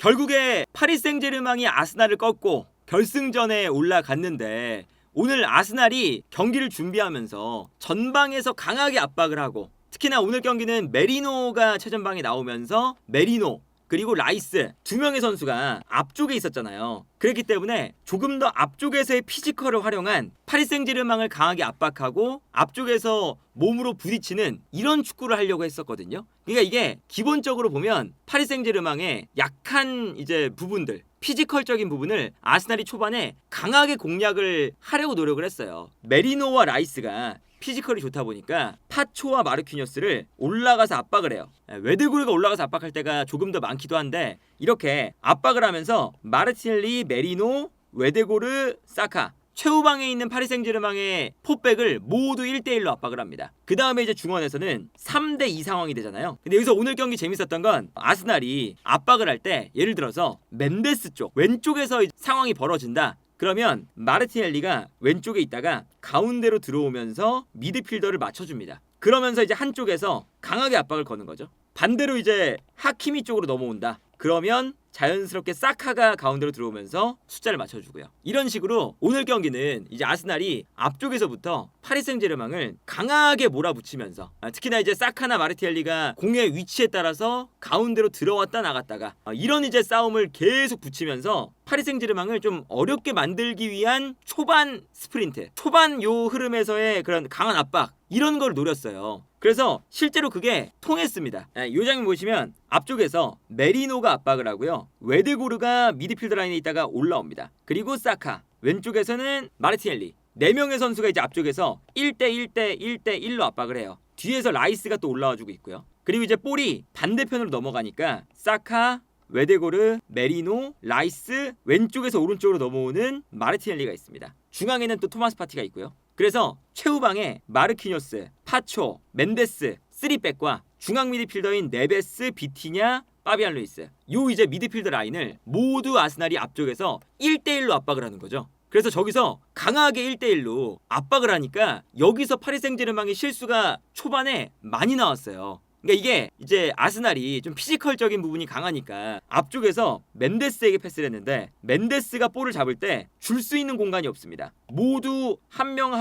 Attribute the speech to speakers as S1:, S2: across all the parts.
S1: 결국에 파리 생제르맹이 아스날을 꺾고 결승전에 올라갔는데 오늘 아스날이 경기를 준비하면서 전방에서 강하게 압박을 하고 특히나 오늘 경기는 메리노가 최전방에 나오면서 메리노 그리고 라이스 두 명의 선수가 앞쪽에 있었잖아요. 그렇기 때문에 조금 더 앞쪽에서의 피지컬을 활용한 파리 생제르맹을 강하게 압박하고 앞쪽에서 몸으로 부딪히는 이런 축구를 하려고 했었거든요. 그러니까 이게 기본적으로 보면 파리 생제르맹의 약한 이제 부분들 피지컬적인 부분을 아스날이 초반에 강하게 공략을 하려고 노력을 했어요. 메리노와 라이스가 피지컬이 좋다 보니까 파초와 마르퀴뉴스를 올라가서 압박을 해요. 웨드구르가 올라가서 압박할 때가 조금 더 많기도 한데 이렇게 압박을 하면서 마르티넬리, 메리노, 웨데고르, 사카 최후방에 있는 파리 생제르맹의 포백을 모두 1대1로 압박을 합니다. 그 다음에 이제 중원에서는 3대2 상황이 되잖아요. 근데 여기서 오늘 경기 재밌었던 건 아스날이 압박을 할 때 예를 들어서 멘데스 쪽 왼쪽에서 상황이 벌어진다. 그러면 마르티넬리가 왼쪽에 있다가 가운데로 들어오면서 미드필더를 맞춰줍니다. 그러면서 이제 한쪽에서 강하게 압박을 거는 거죠. 반대로 이제 하키미 쪽으로 넘어온다. 그러면 자연스럽게 사카가 가운데로 들어오면서 숫자를 맞춰주고요. 이런 식으로 오늘 경기는 이제 아스날이 앞쪽에서부터 파리 생제르맹을 강하게 몰아붙이면서 특히나 이제 사카나 마르티엘리가 공의 위치에 따라서 가운데로 들어왔다 나갔다가 이런 이제 싸움을 계속 붙이면서 파리 생제르맹을 좀 어렵게 만들기 위한 초반 스프린트, 초반 요 흐름에서의 그런 강한 압박 이런 걸 노렸어요. 그래서 실제로 그게 통했습니다. 이 장면 보시면 앞쪽에서 메리노가 압박을 하고요. 웨드고르가 미드필더 라인에 있다가 올라옵니다. 그리고 사카, 왼쪽에서는 마르티넬리 4명의 선수가 이제 앞쪽에서 1대1로 압박을 해요. 뒤에서 라이스가 또 올라와주고 있고요. 그리고 이제 볼이 반대편으로 넘어가니까 사카, 웨데고르, 메리노, 라이스 왼쪽에서 오른쪽으로 넘어오는 마르티넬리가 있습니다. 중앙에는 또 토마스 파티가 있고요. 그래서 최후방에 마르키뉴스, 파초, 멘데스 3백과 중앙 미드필더인 네베스, 비티냐, 파비안 루이스 요 이제 미드필더 라인을 모두 아스날이 앞쪽에서 1대1로 압박을 하는 거죠. 그래서 저기서 강하게 1대1로 압박을 하니까 여기서 파리 생제르맹의 실수가 초반에 많이 나왔어요. 그러니까 이게 이제 아스날이 좀 피지컬적인 부분이 강하니까 앞쪽에서 멘데스에게 패스를 했는데 멘데스가 볼을 잡을 때 줄 수 있는 공간이 없습니다. 모두 한 명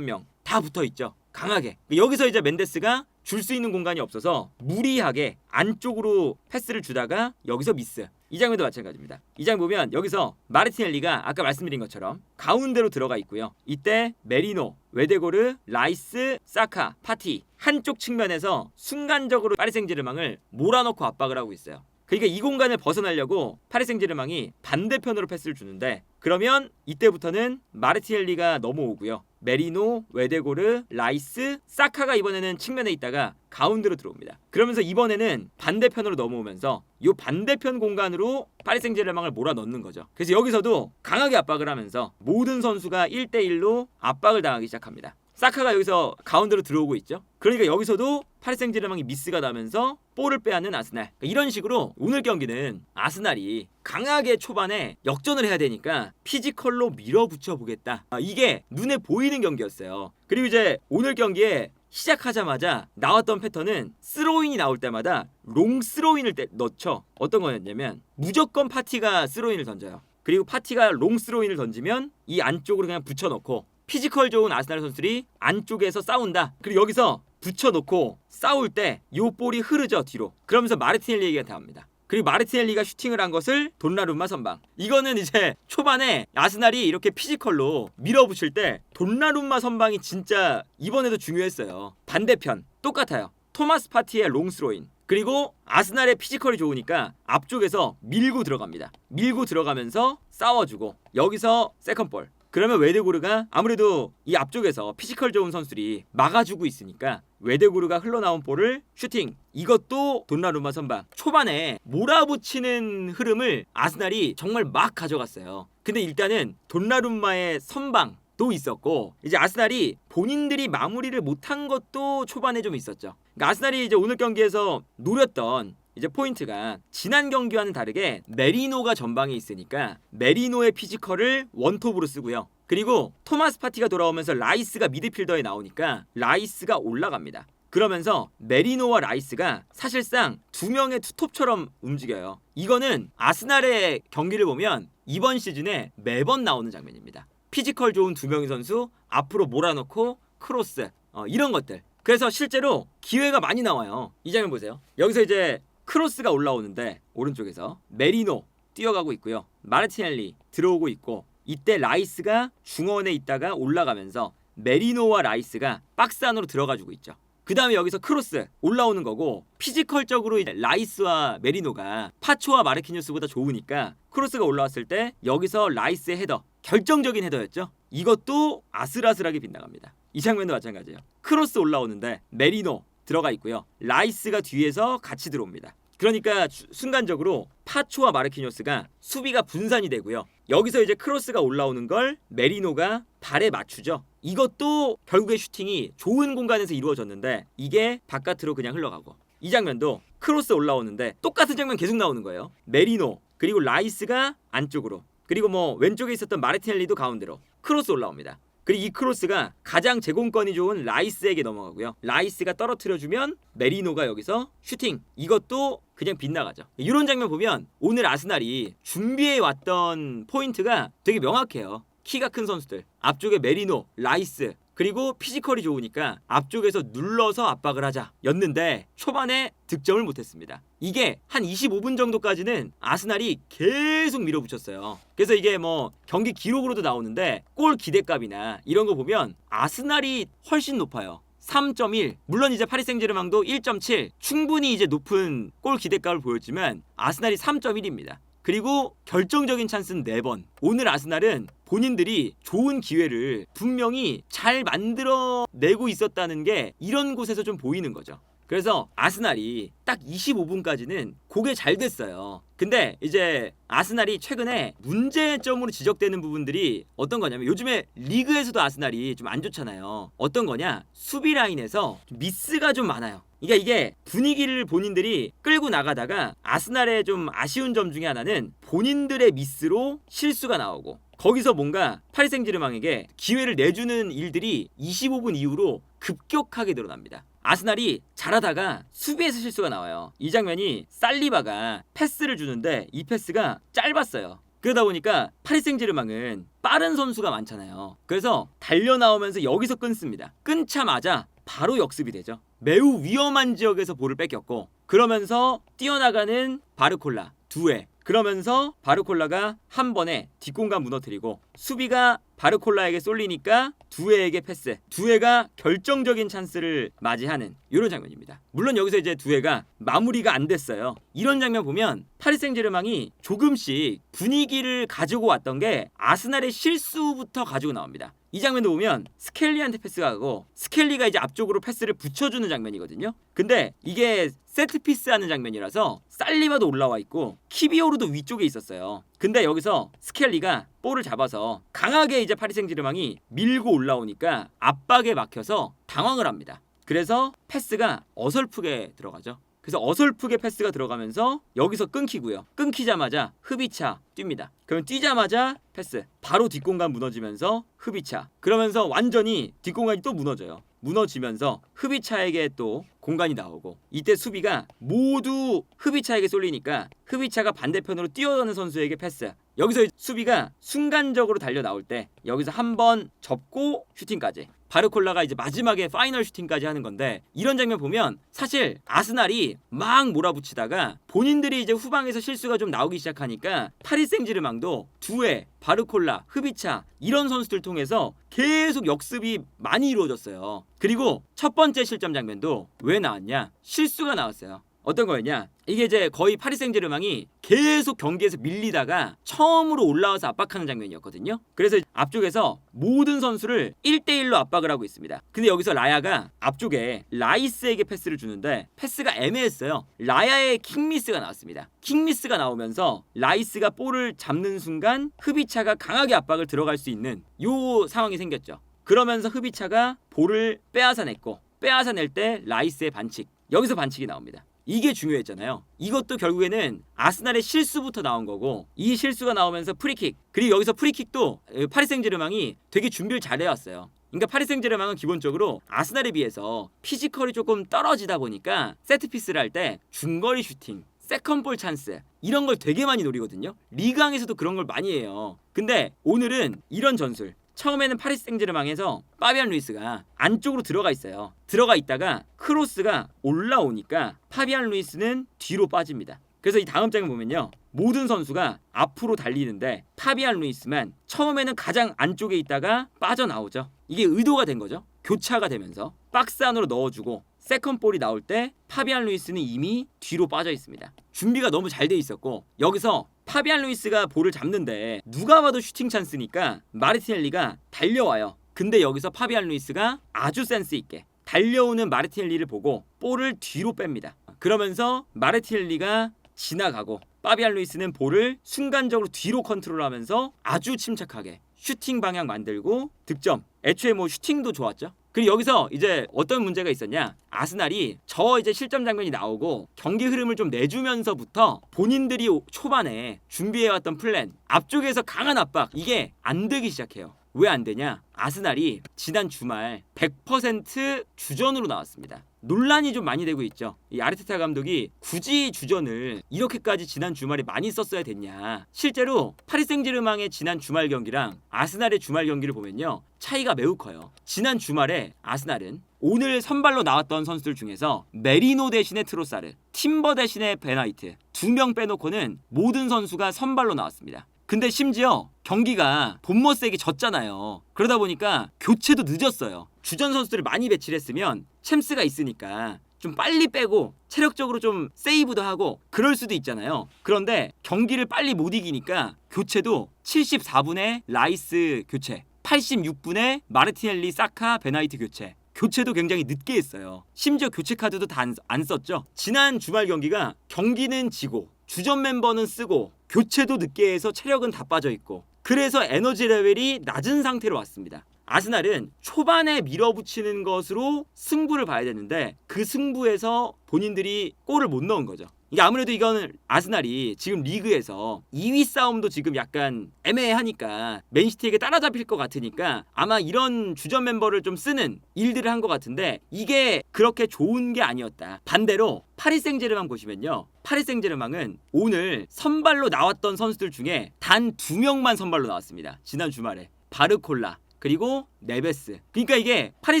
S1: 다 붙어 있죠. 강하게. 여기서 이제 멘데스가 줄 수 있는 공간이 없어서 무리하게 안쪽으로 패스를 주다가 여기서 미스. 이 장면도 마찬가지입니다. 이 장면 보면 여기서 마르티넬리가 아까 말씀드린 것처럼 가운데로 들어가 있고요. 이때 메리노, 웨데고르, 라이스, 사카, 파티 한쪽 측면에서 순간적으로 파리 생제르맹을 몰아넣고 압박을 하고 있어요. 그러니까 이 공간을 벗어나려고 파리 생제르맹이 반대편으로 패스를 주는데 그러면 이때부터는 마르티넬리가 넘어오고요. 메리노, 웨데고르, 라이스, 사카가 이번에는 측면에 있다가 가운데로 들어옵니다. 그러면서 이번에는 반대편으로 넘어오면서 이 반대편 공간으로 파리 생제르맹을 몰아넣는 거죠. 그래서 여기서도 강하게 압박을 하면서 모든 선수가 1대1로 압박을 당하기 시작합니다. 사카가 여기서 가운데로 들어오고 있죠. 그러니까 여기서도 파리 생제르맹이 미스가 나면서 볼을 빼앗는 아스날. 이런 식으로 오늘 경기는 아스날이 강하게 초반에 역전을 해야 되니까 피지컬로 밀어붙여 보겠다. 이게 눈에 보이는 경기였어요. 그리고 이제 오늘 경기에 시작하자마자 나왔던 패턴은 스로인이 나올 때마다 롱 스로인을 넣죠. 어떤 거였냐면 무조건 파티가 스로인을 던져요. 그리고 파티가 롱 스로인을 던지면 이 안쪽으로 그냥 붙여놓고 피지컬 좋은 아스날 선수들이 안쪽에서 싸운다. 그리고 여기서 붙여놓고 싸울 때 이 볼이 흐르죠 뒤로. 그러면서 마르티넬리에게 닿습니다. 그리고 마르티넬리가 슈팅을 한 것을 돈나룸마 선방. 이거는 이제 초반에 아스날이 이렇게 피지컬로 밀어붙일 때 돈나룸마 선방이 진짜 이번에도 중요했어요. 반대편 똑같아요. 토마스 파티의 롱스로인. 그리고 아스날의 피지컬이 좋으니까 앞쪽에서 밀고 들어갑니다. 밀고 들어가면서 싸워주고 여기서 세컨볼. 그러면 웨데고르가 아무래도 이 앞쪽에서 피지컬 좋은 선수들이 막아주고 있으니까 웨데고르가 흘러나온 볼을 슈팅. 이것도 돈나룸마 선방. 초반에 몰아붙이는 흐름을 아스날이 정말 막 가져갔어요. 근데 일단은 돈나룸마의 선방도 있었고 이제 아스날이 본인들이 마무리를 못한 것도 초반에 좀 있었죠. 그러니까 아스날이 이제 오늘 경기에서 노렸던 이제 포인트가 지난 경기와는 다르게 메리노가 전방에 있으니까 메리노의 피지컬을 원톱으로 쓰고요. 그리고 토마스 파티가 돌아오면서 라이스가 미드필더에 나오니까 라이스가 올라갑니다. 그러면서 메리노와 라이스가 사실상 두 명의 투톱처럼 움직여요. 이거는 아스날의 경기를 보면 이번 시즌에 매번 나오는 장면입니다. 피지컬 좋은 두 명의 선수 앞으로 몰아넣고 크로스 이런 것들. 그래서 실제로 기회가 많이 나와요. 이 장면 보세요. 여기서 이제 크로스가 올라오는데 오른쪽에서 메리노 뛰어가고 있고요. 마르티넬리 들어오고 있고, 이때 라이스가 중원에 있다가 올라가면서 메리노와 라이스가 박스 안으로 들어가지고 있죠. 그 다음에 여기서 크로스 올라오는 거고, 피지컬적으로 이제 라이스와 메리노가 파초와 마르키뉴스보다 좋으니까 크로스가 올라왔을 때 여기서 라이스의 헤더, 결정적인 헤더였죠. 이것도 아슬아슬하게 빗나갑니다. 이 장면도 마찬가지예요. 크로스 올라오는데 메리노 들어가 있고요. 라이스가 뒤에서 같이 들어옵니다. 그러니까 순간적으로 파초와 마르키뉴스가 수비가 분산이 되고요. 여기서 이제 크로스가 올라오는 걸 메리노가 발에 맞추죠. 이것도 결국에 슈팅이 좋은 공간에서 이루어졌는데 이게 바깥으로 그냥 흘러가고, 이 장면도 크로스 올라오는데 똑같은 장면 계속 나오는 거예요. 메리노 그리고 라이스가 안쪽으로, 그리고 뭐 왼쪽에 있었던 마르티넬리도 가운데로 크로스 올라옵니다. 그리고 이 크로스가 가장 제공권이 좋은 라이스에게 넘어가고요. 라이스가 떨어뜨려주면 메리노가 여기서 슈팅, 이것도 그냥 빗나가죠. 이런 장면 보면 오늘 아스날이 준비해 왔던 포인트가 되게 명확해요. 키가 큰 선수들, 앞쪽에 메리노, 라이스, 그리고 피지컬이 좋으니까 앞쪽에서 눌러서 압박을 하자 였는데 초반에 득점을 못했습니다. 이게 한 25분 정도까지는 아스날이 계속 밀어붙였어요. 그래서 이게 뭐 경기 기록으로도 나오는데 골 기대값이나 이런 거 보면 아스날이 훨씬 높아요. 3.1, 물론 이제 파리 생제르맹도 1.7, 충분히 이제 높은 골 기대값을 보였지만 아스날이 3.1입니다. 그리고 결정적인 찬스는 4번. 오늘 아스날은 본인들이 좋은 기회를 분명히 잘 만들어내고 있었다는 게 이런 곳에서 좀 보이는 거죠. 그래서 아스날이 딱 25분까지는 그게 잘 됐어요. 근데 이제 아스날이 최근에 문제점으로 지적되는 부분들이 어떤 거냐면, 요즘에 리그에서도 아스날이 좀 안 좋잖아요. 어떤 거냐, 수비 라인에서 미스가 좀 많아요. 그러니까 이게 분위기를 본인들이 끌고 나가다가 아스날의 좀 아쉬운 점 중에 하나는 본인들의 미스로 실수가 나오고, 거기서 뭔가 파리 생제르맹에게 기회를 내주는 일들이 25분 이후로 급격하게 늘어납니다. 아스날이 잘하다가 수비에서 실수가 나와요. 이 장면이 살리바가 패스를 주는데 이 패스가 짧았어요. 그러다 보니까 파리 생제르맹은 빠른 선수가 많잖아요. 그래서 달려나오면서 여기서 끊습니다. 끊자마자 바로 역습이 되죠. 매우 위험한 지역에서 볼을 뺏겼고, 그러면서 뛰어나가는 바르콜라 두에, 그러면서 바르콜라가 한 번에 뒷공간 무너뜨리고, 수비가 바르콜라에게 쏠리니까 두에에게 패스, 두에가 결정적인 찬스를 맞이하는 이런 장면입니다. 물론 여기서 이제 두에가 마무리가 안 됐어요. 이런 장면 보면 파리 생제르맹이 조금씩 분위기를 가지고 왔던 게 아스날의 실수부터 가지고 나옵니다. 이 장면도 보면 스켈리한테 패스가 가고, 스켈리가 이제 앞쪽으로 패스를 붙여주는 장면이거든요. 근데 이게 세트피스 하는 장면이라서 살리바도 올라와 있고 키비오르도 위쪽에 있었어요. 근데 여기서 스켈리가 볼을 잡아서 강하게 이제 파리 생제르맹이 밀고 올라오니까 압박에 막혀서 당황을 합니다. 그래서 패스가 어설프게 들어가죠. 그래서 어설프게 패스가 들어가면서 여기서 끊기고요. 끊기자마자 흐비차 뜁니다. 그럼 뛰자마자 패스, 바로 뒷공간 무너지면서 흐비차, 그러면서 완전히 뒷공간이 또 무너져요. 무너지면서 흐비차에게 또 공간이 나오고, 이때 수비가 모두 흐비차에게 쏠리니까 흐비차가 반대편으로 뛰어드는 선수에게 패스, 여기서 수비가 순간적으로 달려 나올 때 여기서 한번 접고 슈팅까지, 바르콜라가 이제 마지막에 파이널 슈팅까지 하는 건데, 이런 장면 보면 사실 아스날이 막 몰아붙이다가 본인들이 이제 후방에서 실수가 좀 나오기 시작하니까 파리 생제르맹도 두에, 바르콜라, 흐비차 이런 선수들 통해서 계속 역습이 많이 이루어졌어요. 그리고 첫 번째 실점 장면도 왜 나왔냐? 실수가 나왔어요. 어떤 거였냐? 이게 이제 거의 파리 생제르맹이 계속 경기에서 밀리다가 처음으로 올라와서 압박하는 장면이었거든요. 그래서 앞쪽에서 모든 선수를 1대1로 압박을 하고 있습니다. 근데 여기서 라야가 앞쪽에 라이스에게 패스를 주는데 패스가 애매했어요. 라야의 킥미스가 나왔습니다. 킥미스가 나오면서 라이스가 볼을 잡는 순간 흐비차가 강하게 압박을 들어갈 수 있는 요 상황이 생겼죠. 그러면서 흐비차가 볼을 빼앗아냈고, 빼앗아낼 때 라이스의 반칙, 여기서 반칙이 나옵니다. 이게 중요했잖아요. 이것도 결국에는 아스날의 실수부터 나온 거고, 이 실수가 나오면서 프리킥, 그리고 여기서 프리킥도 파리 생제르맹이 되게 준비를 잘 해왔어요. 그러니까 파리 생제르맹은 기본적으로 아스날에 비해서 피지컬이 조금 떨어지다 보니까 세트피스를 할 때 중거리 슈팅, 세컨볼 찬스 이런 걸 되게 많이 노리거든요. 리그왕에서도 그런 걸 많이 해요. 근데 오늘은 이런 전술. 처음에는 파리 생제르맹에서 파비안 루이스가 안쪽으로 들어가 있어요. 들어가 있다가 크로스가 올라오니까 파비안 루이스는 뒤로 빠집니다. 그래서 이 다음 장을 보면요. 모든 선수가 앞으로 달리는데 파비안 루이스만 처음에는 가장 안쪽에 있다가 빠져나오죠. 이게 의도가 된 거죠. 교차가 되면서 박스 안으로 넣어주고 세컨볼이 나올 때 파비안 루이스는 이미 뒤로 빠져 있습니다. 준비가 너무 잘 돼 있었고 여기서 파비안 루이스가 볼을 잡는데 누가 봐도 슈팅 찬스니까 마르티넬리가 달려와요. 근데 여기서 파비안 루이스가 아주 센스 있게 달려오는 마르티넬리를 보고 볼을 뒤로 뺍니다. 그러면서 마르티넬리가 지나가고 파비안 루이스는 볼을 순간적으로 뒤로 컨트롤하면서 아주 침착하게 슈팅 방향 만들고 득점. 애초에 뭐 슈팅도 좋았죠. 그리고 여기서 이제 어떤 문제가 있었냐? 아스날이 저 이제 실점 장면이 나오고 경기 흐름을 좀 내주면서부터 본인들이 초반에 준비해왔던 플랜 앞쪽에서 강한 압박 이게 안 되기 시작해요. 왜 안 되냐? 아스날이 지난 주말 100% 주전으로 나왔습니다. 논란이 좀 많이 되고 있죠. 이 아르테타 감독이 굳이 주전을 이렇게까지 지난 주말에 많이 썼어야 됐냐. 실제로 파리 생제르맹의 지난 주말 경기랑 아스날의 주말 경기를 보면요. 차이가 매우 커요. 지난 주말에 아스날은 오늘 선발로 나왔던 선수들 중에서 메리노 대신에 트로사르, 팀버 대신에 베나이트 2명 빼놓고는 모든 선수가 선발로 나왔습니다. 근데 심지어 경기가 본머스에게 졌잖아요. 그러다 보니까 교체도 늦었어요. 주전 선수들을 많이 배치를 했으면 챔스가 있으니까 좀 빨리 빼고 체력적으로 좀 세이브도 하고 그럴 수도 있잖아요. 그런데 경기를 빨리 못 이기니까 교체도 74분에 라이스 교체, 86분에 마르티넬리, 사카, 베나이트 교체. 교체도 굉장히 늦게 했어요. 심지어 교체 카드도 다 안 썼죠. 지난 주말 경기는 지고 주전 멤버는 쓰고 교체도 늦게 해서 체력은 다 빠져있고 그래서 에너지 레벨이 낮은 상태로 왔습니다. 아스날은 초반에 밀어붙이는 것으로 승부를 봐야 되는데 그 승부에서 본인들이 골을 못 넣은 거죠. 이게 아무래도 이거는 아스날이 지금 리그에서 2위 싸움도 지금 약간 애매하니까 맨시티에게 따라잡힐 것 같으니까 아마 이런 주전 멤버를 좀 쓰는 일들을 한 것 같은데 이게 그렇게 좋은 게 아니었다. 반대로 파리 생제르맹 보시면요. 파리 생제르맹은 오늘 선발로 나왔던 선수들 중에 단 2명만 선발로 나왔습니다. 지난 주말에 바르콜라 그리고 네베스. 그러니까 이게 파리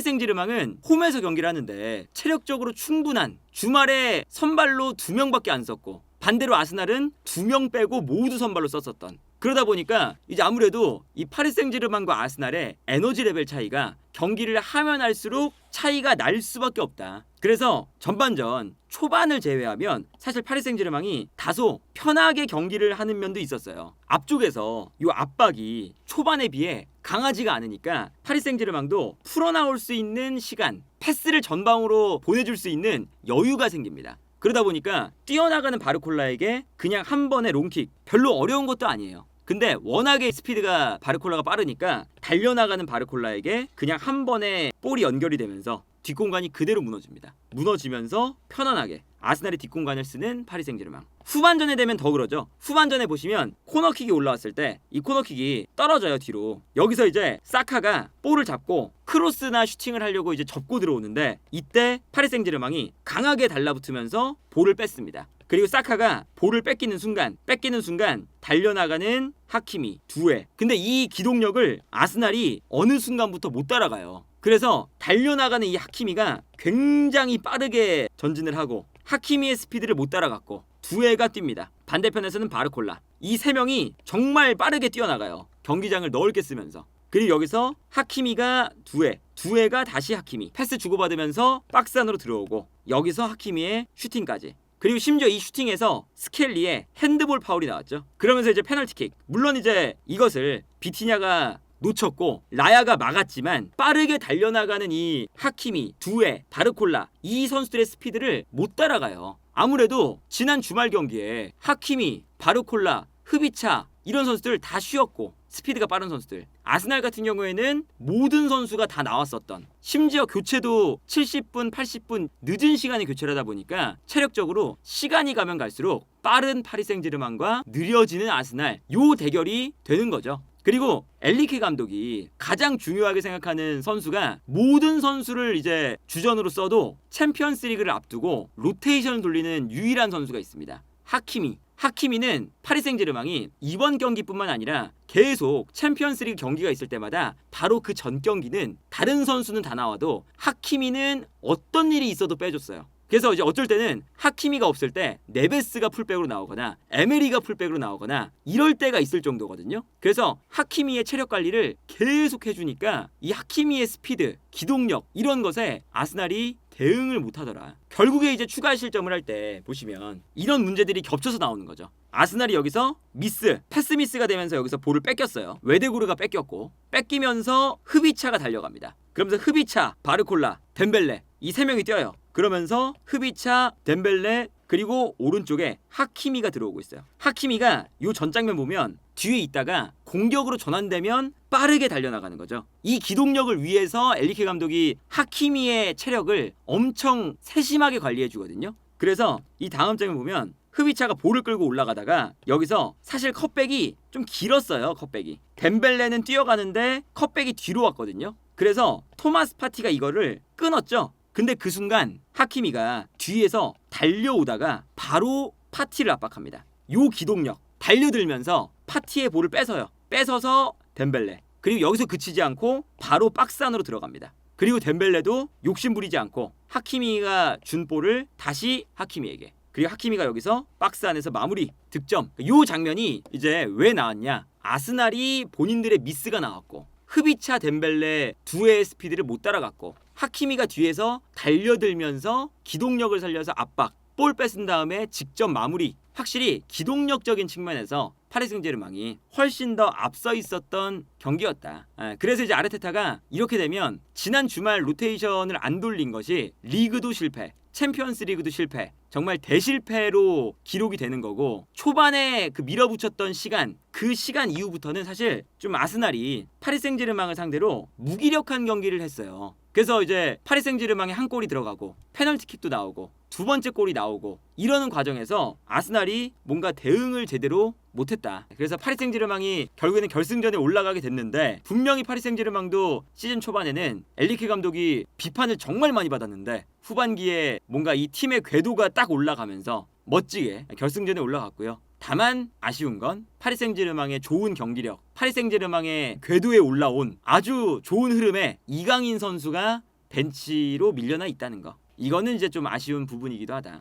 S1: 생제르맹은 홈에서 경기를 하는데 체력적으로 충분한 주말에 선발로 2명밖에 안 썼고 반대로 아스날은 2명 빼고 모두 선발로 썼었던. 그러다 보니까 이제 아무래도 이 파리 생제르맹과 아스날의 에너지 레벨 차이가 경기를 하면 할수록 차이가 날 수밖에 없다. 그래서 전반전 초반을 제외하면 사실 파리 생제르맹이 다소 편하게 경기를 하는 면도 있었어요. 앞쪽에서 이 압박이 초반에 비해 강하지가 않으니까 파리 생제르맹도 풀어나올 수 있는 시간, 패스를 전방으로 보내줄 수 있는 여유가 생깁니다. 그러다 보니까 뛰어나가는 바르콜라에게 그냥 한 번의 롱킥 별로 어려운 것도 아니에요. 근데 워낙에 스피드가 바르콜라가 빠르니까 달려나가는 바르콜라에게 그냥 한 번에 볼이 연결이 되면서 뒷공간이 그대로 무너집니다. 무너지면서 편안하게 아스날의 뒷공간을 쓰는 파리 생제르맹. 후반전에 되면 더 그러죠. 후반전에 보시면 코너킥이 올라왔을 때 이 코너킥이 떨어져요 뒤로. 여기서 이제 사카가 볼을 잡고 크로스나 슈팅을 하려고 이제 접고 들어오는데 이때 파리 생제르맹이 강하게 달라붙으면서 볼을 뺐습니다. 그리고 사카가 볼을 뺏기는 순간 달려나가는 하키미 두에. 근데 이 기동력을 아스날이 어느 순간부터 못 따라가요. 그래서 달려나가는 이 하키미가 굉장히 빠르게 전진을 하고 하키미의 스피드를 못 따라갔고 두에가 뜁니다. 반대편에서는 바르콜라. 이 세 명이 정말 빠르게 뛰어나가요. 경기장을 넓게 쓰면서. 그리고 여기서 하키미가 두에가 다시 하키미. 패스 주고받으면서 박스 안으로 들어오고 여기서 하키미의 슈팅까지. 그리고 심지어 이 슈팅에서 스켈리의 핸드볼 파울이 나왔죠. 그러면서 이제 페널티킥. 물론 이제 이것을 비티냐가 놓쳤고 라야가 막았지만 빠르게 달려나가는 이 하키미, 두에, 바르콜라 이 선수들의 스피드를 못 따라가요. 아무래도 지난 주말 경기에 하키미, 바르콜라, 흐비차 이런 선수들 다 쉬었고 스피드가 빠른 선수들. 아스날 같은 경우에는 모든 선수가 다 나왔었던, 심지어 교체도 70분, 80분 늦은 시간에 교체를 하다 보니까 체력적으로 시간이 가면 갈수록 빠른 파리 생제르맹과 느려지는 아스날 요 대결이 되는 거죠. 그리고 엘리케 감독이 가장 중요하게 생각하는 선수가 모든 선수를 이제 주전으로 써도 챔피언스 리그를 앞두고 로테이션을 돌리는 유일한 선수가 있습니다. 하키미는 파리 생제르맹이 이번 경기뿐만 아니라 계속 챔피언스 리그 경기가 있을 때마다 바로 그 전 경기는 다른 선수는 다 나와도 하키미는 어떤 일이 있어도 빼줬어요. 그래서 이제 어쩔 때는 하키미가 없을 때 네베스가 풀백으로 나오거나 에메리가 풀백으로 나오거나 이럴 때가 있을 정도거든요. 그래서 하키미의 체력 관리를 계속 해주니까 이 하키미의 스피드, 기동력 이런 것에 아스날이 대응을 못하더라. 결국에 이제 추가 실점을 할 때 보시면 이런 문제들이 겹쳐서 나오는 거죠. 아스날이 여기서 패스 미스가 되면서 여기서 볼을 뺏겼어요. 웨데고르가 뺏기면서 흐비차가 달려갑니다. 그러면서 흐비차, 바르콜라, 덴벨레 이 세 명이 뛰어요. 그러면서 흐비차, 덴벨레 그리고 오른쪽에 하키미가 들어오고 있어요. 하키미가 요 전 장면 보면 뒤에 있다가 공격으로 전환되면 빠르게 달려나가는 거죠. 이 기동력을 위해서 엘리케 감독이 하키미의 체력을 엄청 세심하게 관리해 주거든요. 그래서 이 다음 장면 보면 흐비차가 볼을 끌고 올라가다가 여기서 사실 컷백이 좀 길었어요. 컷백이 덴벨레는 뛰어가는데 컷백이 뒤로 왔거든요. 그래서 토마스 파티가 이거를 끊었죠. 근데 그 순간 하키미가 뒤에서 달려오다가 바로 파티를 압박합니다. 요 기동력 달려들면서 파티의 볼을 뺏어서 덴벨레 그리고 여기서 그치지 않고 바로 박스 안으로 들어갑니다. 그리고 덴벨레도 욕심 부리지 않고 하키미가 준 볼을 다시 하키미에게 그리고 하키미가 여기서 박스 안에서 마무리 득점. 요 장면이 이제 왜 나왔냐, 아스날이 본인들의 미스가 나왔고 흐비차 덴벨레 두의 스피드를 못 따라갔고 하키미가 뒤에서 달려들면서 기동력을 살려서 압박 볼 뺏은 다음에 직접 마무리. 확실히 기동력적인 측면에서 파리 생제르맹이 훨씬 더 앞서 있었던 경기였다. 그래서 이제 아르테타가 이렇게 되면 지난 주말 로테이션을 안 돌린 것이 리그도 실패, 챔피언스 리그도 실패, 정말 대실패로 기록이 되는 거고, 초반에 그 밀어붙였던 시간, 그 시간 이후부터는 사실 좀 아스날이 파리 생제르맹을 상대로 무기력한 경기를 했어요. 그래서 이제 파리 생제르맹에 한 골이 들어가고 페널티킥도 나오고 두 번째 골이 나오고 이러는 과정에서 아스날이 뭔가 대응을 제대로 못했다. 그래서 파리 생제르맹이 결국에는 결승전에 올라가게 됐는데, 분명히 파리 생제르맹도 시즌 초반에는 엘리케 감독이 비판을 정말 많이 받았는데 후반기에 뭔가 이 팀의 궤도가 딱 올라가면서 멋지게 결승전에 올라갔고요. 다만 아쉬운 건 파리 생제르맹의 좋은 경기력, 파리 생제르맹의 궤도에 올라온 아주 좋은 흐름에 이강인 선수가 벤치로 밀려나 있다는 거, 이거는 이제 좀 아쉬운 부분이기도 하다.